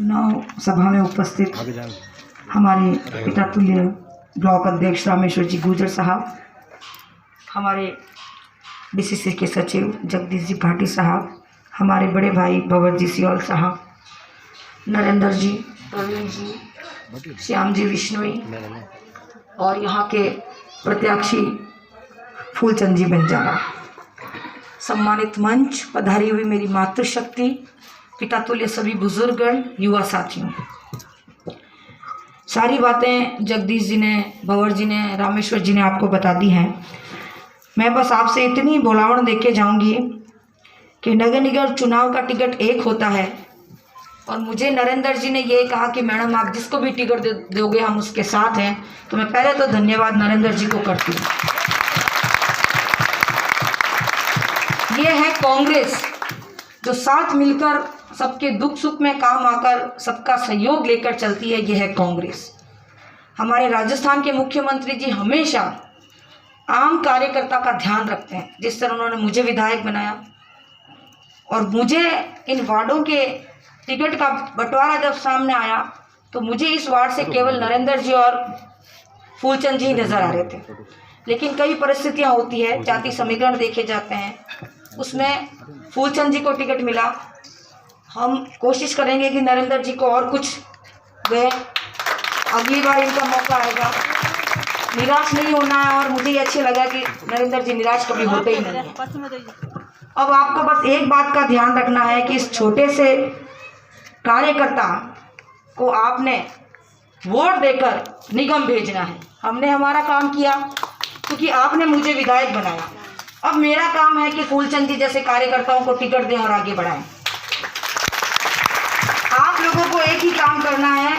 चुनाव सभा में उपस्थित हमारे पिता तुल्य ब्लॉक अध्यक्ष रामेश्वर जी गुर्जर साहब, हमारे बीसीसी के सचिव जगदीश जी भाटी साहब, हमारे बड़े भाई भंवर जी सियोल साहब, नरेंद्र जी, प्रवीण जी, श्याम जी विश्नोई और यहाँ के प्रत्याशी फूलचंद जी बंजारा, सम्मानित मंच, पधारी हुई मेरी मातृशक्ति, पिता तुल्य सभी बुजुर्गगण, युवा साथियों, सारी बातें जगदीश जी ने, भंवर जी ने, रामेश्वर जी ने आपको बता दी हैं। मैं बस आपसे इतनी बोलावण दे के जाऊँगी कि नगर निगम चुनाव का टिकट एक होता है और मुझे नरेंद्र जी ने ये कहा कि मैडम आप जिसको भी टिकट दोगे हम उसके साथ हैं, तो मैं पहले तो धन्यवाद नरेंद्र जी को करती हूँ। ये है कांग्रेस जो साथ मिलकर सबके दुख सुख में काम आकर सबका सहयोग लेकर चलती है। ये है कांग्रेस। हमारे राजस्थान के मुख्यमंत्री जी हमेशा आम कार्यकर्ता का ध्यान रखते हैं। जिस तरह उन्होंने मुझे विधायक बनाया और मुझे इन वार्डों के टिकट का बंटवारा जब सामने आया तो मुझे इस वार्ड से केवल नरेंद्र जी और फूलचंद जी नज़र आ रहे थे, लेकिन कई परिस्थितियां होती है, जाति समीकरण देखे जाते हैं, उसमें फूलचंद जी को टिकट मिला। हम कोशिश करेंगे कि नरेंद्र जी को और कुछ दे, अगली बार इनका मौका आएगा, निराश नहीं होना है। और मुझे ये अच्छा लगा कि नरेंद्र जी निराश कभी होते ही नहीं। अब आपको बस एक बात का ध्यान रखना है कि इस छोटे से कार्यकर्ता को आपने वोट देकर निगम भेजना है। हमने हमारा काम किया क्योंकि आपने मुझे विधायक बनाया। अब मेरा काम है कि फूलचंद जी जैसे कार्यकर्ताओं को टिकट दें और आगे बढ़ाएं। आप लोगों को एक ही काम करना है।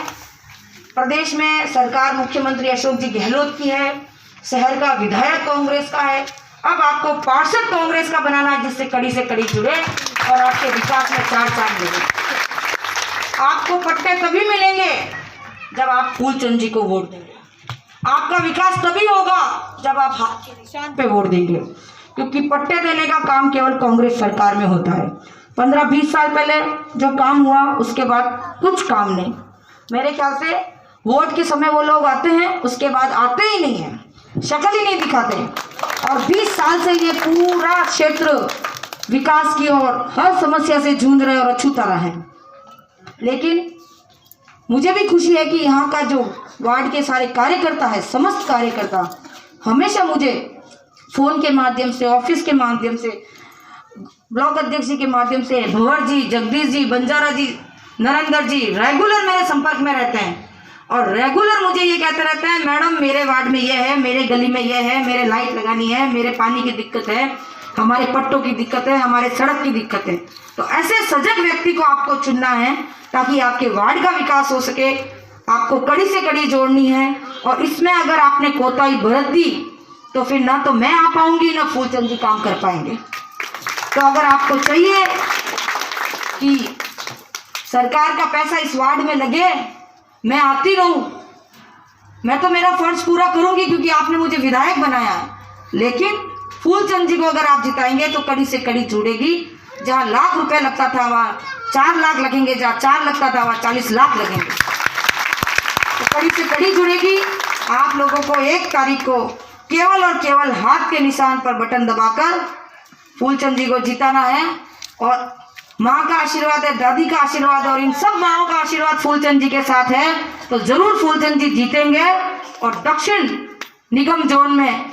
प्रदेश में सरकार मुख्यमंत्री अशोक जी गहलोत की है, शहर का विधायक कांग्रेस का है। अब आपको पार्षद कांग्रेस का बनाना है जिससे कड़ी से कड़ी जुड़े और आपके विकास में चार चांद लगे। आपको पट्टे तभी मिलेंगे जब आप फूलचंद जी को वोट देंगे। आपका विकास तभी होगा जब आप हाथ के निशान पे वोट देंगे, क्योंकि पट्टे देने का काम केवल कांग्रेस सरकार में होता है। 15-20 साल पहले जो काम हुआ उसके बाद कुछ काम नहीं। मेरे ख्याल से वोट के समय वो लोग आते हैं, उसके बाद आते ही नहीं हैं, शक्ल ही नहीं दिखाते। और 20 साल से ये पूरा क्षेत्र विकास की और हर समस्या से जूझ रहे और अछूता रहा है। लेकिन मुझे भी खुशी है कि यहाँ का जो वार्ड के सारे कार्यकर्ता है, समस्त कार्यकर्ता हमेशा मुझे फ़ोन के माध्यम से, ऑफिस के माध्यम से, ब्लॉक अध्यक्ष जी के माध्यम से, भंवर जी, जगदीश जी, बंजारा जी, नरेंद्र जी रेगुलर मेरे संपर्क में रहते हैं और रेगुलर मुझे ये कहते रहते हैं मैडम मेरे वार्ड में ये है, मेरे गली में ये है, मेरे लाइट लगानी है, मेरे पानी की दिक्कत है, हमारे पट्टों की दिक्कत है, हमारे सड़क की दिक्कत है। तो ऐसे सजग व्यक्ति को आपको चुनना है ताकि आपके वार्ड का विकास हो सके। आपको कड़ी से कड़ी जोड़नी है और इसमें अगर आपने कोताही बरत दी तो फिर ना तो मैं आ पाऊंगी ना फूलचंद जी काम कर पाएंगे। तो अगर आपको चाहिए कि सरकार का पैसा इस वार्ड में लगे, मैं आती रहूं, मैं तो मेरा फर्ज पूरा करूंगी क्योंकि आपने मुझे विधायक बनाया है। लेकिन फूलचंद जी को अगर आप जिताएंगे तो कड़ी से कड़ी जुड़ेगी। जहां लाख रुपए लगता था वहां 4 लाख लगेंगे, जहां 4 लगता था वहां 40 लाख लगेंगे। तो कड़ी से कड़ी जुड़ेगी। आप लोगों को 1 तारीख को केवल और केवल हाथ के निशान पर बटन दबाकर फूलचंद जी को जिताना है। और माँ का आशीर्वाद है, दादी का आशीर्वाद और इन सब माँओं का आशीर्वाद फूलचंद जी के साथ है, तो जरूर फूलचंद जी जीतेंगे और दक्षिण निगम जोन में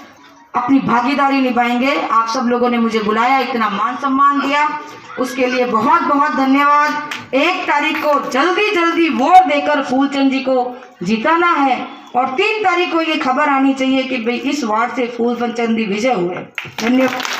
अपनी भागीदारी निभाएंगे। आप सब लोगों ने मुझे बुलाया, इतना मान सम्मान दिया, उसके लिए बहुत बहुत धन्यवाद। 1 तारीख को जल्दी जल्दी वोट देकर फूलचंद जी को जिताना है और 3 तारीख को ये खबर आनी चाहिए कि भाई इस वार्ड से फूलचंद जी विजय हुए। धन्यवाद।